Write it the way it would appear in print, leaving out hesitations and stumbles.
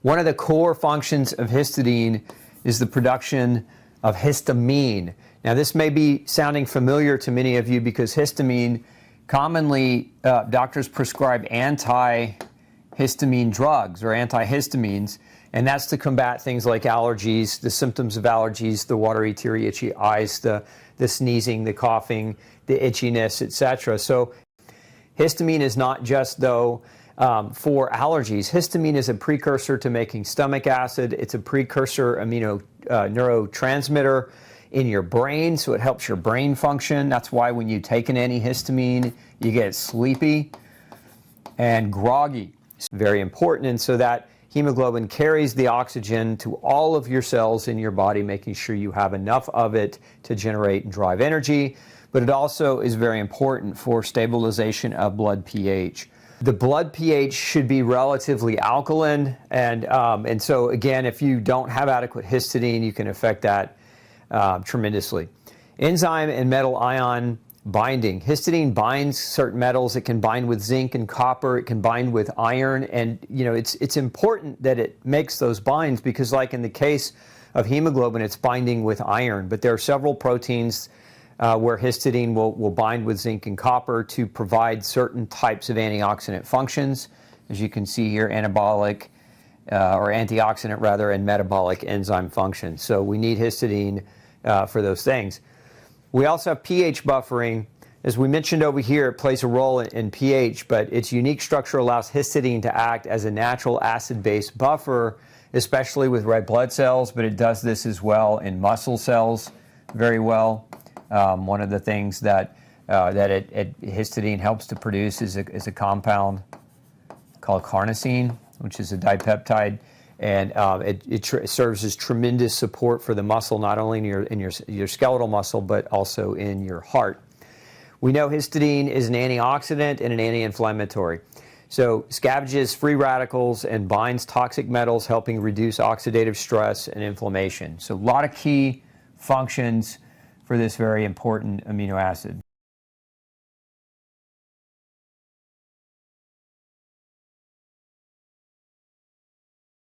One of the core functions of histidine is the production of histamine. Now, this may be sounding familiar to many of you because histamine, commonly doctors prescribe antihistamine drugs or antihistamines, and that's to combat things like allergies, the symptoms of allergies, the watery, teary, itchy eyes, the sneezing, the coughing, the itchiness, etc. So histamine is not just, though, for allergies. Histamine is a precursor to making stomach acid. It's a precursor neurotransmitter in your brain, so it helps your brain function. That's why when you take an antihistamine, you get sleepy and groggy. It's very important, and so that hemoglobin carries the oxygen to all of your cells in your body, making sure you have enough of it to generate and drive energy. But it also is very important for stabilization of blood pH. The blood pH should be relatively alkaline, and so again, if you don't have adequate histidine, you can affect that tremendously. Enzyme and metal ion binding. Histidine binds certain metals. It can bind with zinc and copper. It can bind with iron, and it's important that it makes those binds because, like in the case of hemoglobin, it's binding with iron. But there are several proteins where histidine will bind with zinc and copper to provide certain types of antioxidant functions, as you can see here, anabolic or antioxidant rather, and metabolic enzyme functions. So we need histidine for those things. We also have pH buffering. As we mentioned over here, it plays a role in pH, but its unique structure allows histidine to act as a natural acid-base buffer, especially with red blood cells, but it does this as well in muscle cells very well. One of the things that histidine helps to produce is a compound called carnosine, which is a dipeptide, and it serves as tremendous support for the muscle, not only in your skeletal muscle, but also in your heart. We know histidine is an antioxidant and an anti-inflammatory. So scavenges free radicals and binds toxic metals, helping reduce oxidative stress and inflammation. So a lot of key functions for this very important amino acid.